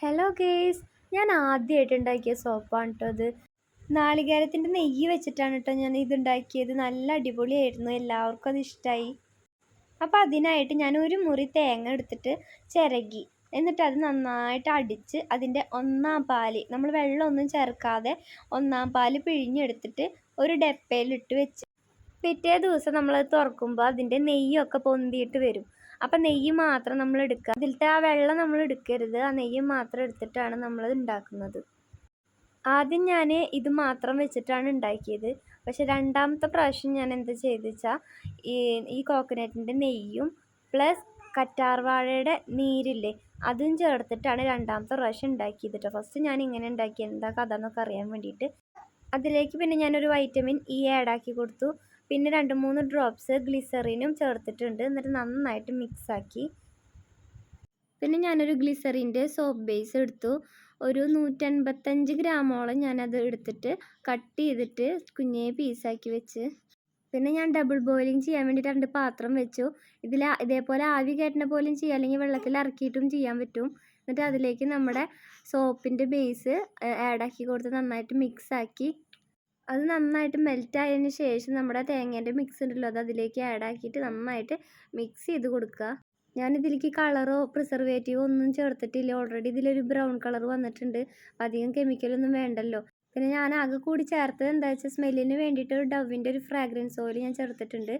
Hello guys, ഞാൻ ആദ്യമായിട്ട് ഉണ്ടാക്കിയ സോപ്പാണ് കേട്ടോ അത്. നാളികേരത്തിൻ്റെ നെയ്യ് വെച്ചിട്ടാണ് കേട്ടോ ഞാൻ ഇതുണ്ടാക്കിയത്. നല്ല അടിപൊളിയായിരുന്നു, എല്ലാവർക്കും അത് ഇഷ്ടമായി. അപ്പോൾ അതിനായിട്ട് ഞാൻ ഒരു മുറി തേങ്ങ എടുത്തിട്ട് ചിരകി, എന്നിട്ട് അത് നന്നായിട്ട് അടിച്ച് അതിൻ്റെ ഒന്നാം പാല്, നമ്മൾ വെള്ളമൊന്നും ചേർക്കാതെ ഒന്നാം പാല് പിഴിഞ്ഞെടുത്തിട്ട് ഒരു ഡപ്പയിലിട്ട് വെച്ച്, പിറ്റേ ദിവസം നമ്മളത് തുറക്കുമ്പോൾ അതിൻ്റെ നെയ്യൊക്കെ പൊന്തിയിട്ട് വരും. അപ്പം നെയ്യ് മാത്രം നമ്മൾ എടുക്കുക, അതിലത്തെ ആ വെള്ളം നമ്മൾ എടുക്കരുത്, ആ നെയ്യ് മാത്രം എടുത്തിട്ടാണ് നമ്മളത് ഉണ്ടാക്കുന്നത്. ആദ്യം ഞാൻ ഇത് മാത്രം വെച്ചിട്ടാണ് ഉണ്ടാക്കിയത്. പക്ഷെ രണ്ടാമത്തെ പ്രാവശ്യം ഞാൻ എന്താ ചെയ്തെന്ന് വെച്ചാൽ ഈ കോക്കനട്ടിൻ്റെ നെയ്യും പ്ലസ് കറ്റാർവാഴയുടെ നീരില്ലേ അതും ചേർത്തിട്ടാണ് രണ്ടാമത്തെ പ്രാവശ്യം ഉണ്ടാക്കിയത് കേട്ടോ. ഫസ്റ്റ് ഞാൻ ഇങ്ങനെ ഉണ്ടാക്കി, എന്താ കഥ എന്നൊക്കെ അറിയാൻ വേണ്ടിയിട്ട്. അതിലേക്ക് പിന്നെ ഞാനൊരു വൈറ്റമിൻ ഇ ആഡാക്കി കൊടുത്തു. പിന്നെ 2-3 ഡ്രോപ്സ് ഗ്ലിസറിനും ചേർത്തിട്ടുണ്ട്. എന്നിട്ട് നന്നായിട്ട് മിക്സാക്കി. പിന്നെ ഞാനൊരു ഗ്ലിസറിൻ്റെ സോപ്പ് ബേസ് എടുത്തു. ഒരു 155 ഗ്രാമോളം ഞാനത് എടുത്തിട്ട് കട്ട് ചെയ്തിട്ട് കുഞ്ഞേ പീസാക്കി വെച്ച്. പിന്നെ ഞാൻ ഡബിൾ ബോയിലിംഗ് ചെയ്യാൻ വേണ്ടി 2 പാത്രം വെച്ചു. ഇതേപോലെ ആവി കയറ്റുന്ന പോലെയും ചെയ്യാം, അല്ലെങ്കിൽ വെള്ളത്തിൽ ഇറക്കിയിട്ടും ചെയ്യാൻ പറ്റും. എന്നിട്ട് അതിലേക്ക് നമ്മുടെ സോപ്പിൻ്റെ ബേസ് ആഡാക്കി കൊടുത്ത് നന്നായിട്ട് മിക്സാക്കി. അത് നന്നായിട്ട് മെൽറ്റായതിന് ശേഷം നമ്മുടെ തേങ്ങേൻ്റെ മിക്സ് ഉണ്ടല്ലോ അത് അതിലേക്ക് ആഡാക്കിയിട്ട് നന്നായിട്ട് മിക്സ് ചെയ്ത് കൊടുക്കുക. ഞാനിതിലേക്ക് കളറോ പ്രിസർവേറ്റീവോ ഒന്നും ചേർത്തിട്ടില്ല. ഓൾറെഡി ഇതിലൊരു ബ്രൗൺ കളർ വന്നിട്ടുണ്ട്. അധികം കെമിക്കലൊന്നും വേണ്ടല്ലോ. പിന്നെ ഞാൻ ആകെ കൂടി ചേർത്തത് എന്താ വെച്ചാൽ സ്മെല്ലിന് വേണ്ടിയിട്ട് ഒരു ഡവിൻ്റെ ഒരു ഫ്രാഗ്രൻസ് ഓയിൽ ഞാൻ ചേർത്തിട്ടുണ്ട്.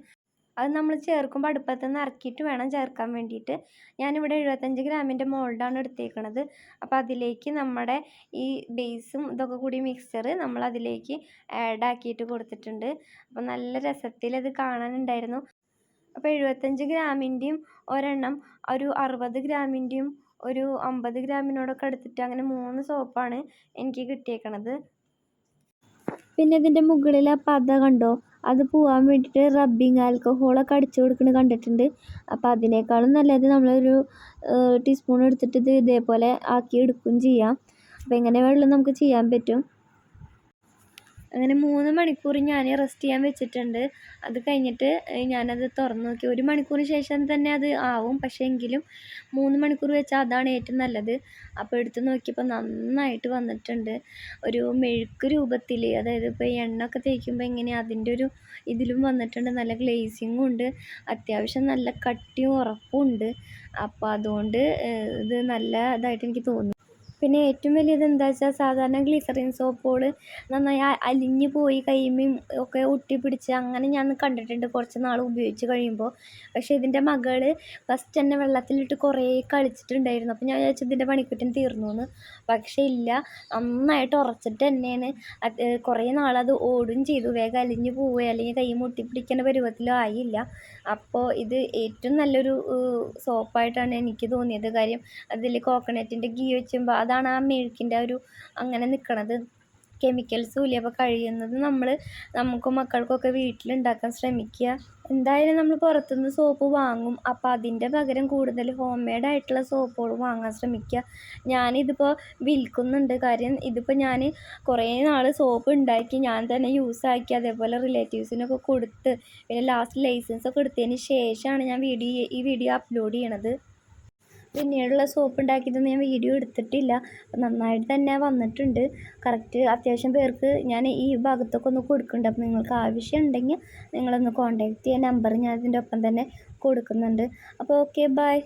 അത് നമ്മൾ ചേർക്കുമ്പോൾ അടുപ്പത്ത് നിന്ന് ഇറക്കിയിട്ട് വേണം ചേർക്കാൻ വേണ്ടിയിട്ട്. ഞാനിവിടെ 75 ഗ്രാമിൻ്റെ മോൾഡാണ് എടുത്തേക്കണത്. അപ്പോൾ അതിലേക്ക് നമ്മുടെ ഈ ബേസും ഇതൊക്കെ കൂടി മിക്സ്ചർ നമ്മൾ അതിലേക്ക് ആഡാക്കിയിട്ട് കൊടുത്തിട്ടുണ്ട്. അപ്പോൾ നല്ല രസത്തിൽ അത് കാണാനുണ്ടായിരുന്നു. അപ്പോൾ 75 ഗ്രാമിൻ്റെയും ഒരെണ്ണം, ഒരു 60 ഗ്രാമിൻ്റെയും ഒരു 50 ഗ്രാമിനോടൊക്കെ എടുത്തിട്ട് അങ്ങനെ 3 സോപ്പാണ് എനിക്ക് കിട്ടിയേക്കണത്. പിന്നെ ഇതിൻ്റെ മുകളിൽ ആ പത കണ്ടോ, അത് പോകാൻ വേണ്ടിയിട്ട് റബ്ബിങ് ആൽക്കഹോളൊക്കെ അടിച്ചു കൊടുക്കുന്നത് കണ്ടിട്ടുണ്ട്. അപ്പോൾ അതിനേക്കാളും നല്ലത് നമ്മളൊരു ടീസ്പൂൺ എടുത്തിട്ട് ഇത് ഇതേപോലെ ആക്കി എടുക്കുകയും ചെയ്യാം. അപ്പോൾ എങ്ങനെ വേണമെങ്കിലും നമുക്ക് ചെയ്യാൻ പറ്റും. അങ്ങനെ 3 മണിക്കൂർ ഞാൻ റെസ്റ്റ് ചെയ്യാൻ വെച്ചിട്ടുണ്ട്. അത് കഴിഞ്ഞിട്ട് ഞാനത് തുറന്നു നോക്കി. 1 മണിക്കൂറിന് ശേഷം തന്നെ അത് ആവും, പക്ഷേ എങ്കിലും 3 മണിക്കൂർ വെച്ചാൽ അതാണ് ഏറ്റവും നല്ലത്. അപ്പോൾ എടുത്ത് നോക്കിയപ്പോൾ നന്നായിട്ട് വന്നിട്ടുണ്ട്. ഒരു മെഴുക്ക് രൂപത്തിൽ, അതായത് ഇപ്പോൾ എണ്ണയൊക്കെ തേക്കുമ്പോൾ എങ്ങനെ അതിൻ്റെ ഒരു ഇതിലും വന്നിട്ടുണ്ട്. നല്ല ഗ്ലേസിങ്ങും ഉണ്ട്, അത്യാവശ്യം നല്ല കട്ടിയും ഉറപ്പും ഉണ്ട്. അപ്പോൾ അതുകൊണ്ട് ഇത് നല്ല ഇതായിട്ട് എനിക്ക് തോന്നി. പിന്നെ ഏറ്റവും വലിയത് എന്താ വെച്ചാൽ സാധാരണ ഗ്ലിസറിൻ സോപ്പുകൾ നന്നായി അലിഞ്ഞു പോയി കൈമയും ഒക്കെ ഒട്ടിപ്പിടിച്ച് അങ്ങനെ ഞാൻ കണ്ടിട്ടുണ്ട് കുറച്ച് നാൾ ഉപയോഗിച്ച് കഴിയുമ്പോൾ. പക്ഷേ ഇതിൻ്റെ മകൾ ഫസ്റ്റ് തന്നെ വെള്ളത്തിലിട്ട് കുറേ കളിച്ചിട്ടുണ്ടായിരുന്നു. അപ്പോൾ ഞാൻ വിചാരിച്ചു ഇതിൻ്റെ പണിക്കുറ്റം തീർന്നു എന്ന്. പക്ഷേ ഇല്ല, നന്നായിട്ട് ഉറച്ചിട്ട് തന്നെയാണ്. കുറേ നാളത് ഓടും ചെയ്തു, വേഗം അലിഞ്ഞു പോവുകയോ അല്ലെങ്കിൽ കൈ ഒട്ടിപ്പിടിക്കേണ്ട പരുവത്തിലോ ആയില്ല. അപ്പോൾ ഇത് ഏറ്റവും നല്ലൊരു സോപ്പായിട്ടാണ് എനിക്ക് തോന്നിയത്. കാര്യം അതിൽ കോക്കനട്ടിൻ്റെ ഗീ വെച്ചുമ്പോൾ അതാണ് ആ മെഴുക്കിൻ്റെ ഒരു അങ്ങനെ നിൽക്കണത്. കെമിക്കൽസും ഇല്ല. അപ്പോൾ കഴിയുന്നത് നമുക്കും മക്കൾക്കൊക്കെ വീട്ടിലുണ്ടാക്കാൻ ശ്രമിക്കുക. എന്തായാലും നമ്മൾ പുറത്തുനിന്ന് സോപ്പ് വാങ്ങും, അപ്പോൾ അതിൻ്റെ പകരം കൂടുതൽ ഹോം മെയ്ഡ് ആയിട്ടുള്ള സോപ്പുകൾ വാങ്ങാൻ ശ്രമിക്കുക. ഞാനിതിപ്പോൾ വിൽക്കുന്നുണ്ട്. കാര്യം ഇതിപ്പോൾ ഞാൻ കുറേ നാൾ സോപ്പ് ഉണ്ടാക്കി ഞാൻ തന്നെ യൂസാക്കി, അതേപോലെ റിലേറ്റീവ്സിനൊക്കെ കൊടുത്ത്, പിന്നെ ലാസ്റ്റ് ലൈസൻസൊക്കെ എടുത്തതിന് ശേഷമാണ് ഞാൻ ഈ വീഡിയോ അപ്ലോഡ് ചെയ്യണത്. പിന്നീടുള്ള സോപ്പ് ഉണ്ടാക്കിയതൊന്നും ഞാൻ വീഡിയോ എടുത്തിട്ടില്ല. നന്നായിട്ട് തന്നെ വന്നിട്ടുണ്ട്. കറക്റ്റ് അത്യാവശ്യം പേർക്ക് ഞാൻ ഈ ഭാഗത്തൊക്കെ ഒന്ന് കൊടുക്കുന്നുണ്ട്. അപ്പോൾ നിങ്ങൾക്ക് ആവശ്യം ഉണ്ടെങ്കിൽ നിങ്ങളൊന്ന് കോൺടാക്റ്റ് ചെയ്യാൻ നമ്പർ ഞാൻ ഇതിൻ്റെ ഒപ്പം തന്നെ കൊടുക്കുന്നുണ്ട്. അപ്പോൾ ഓക്കെ, ബൈ.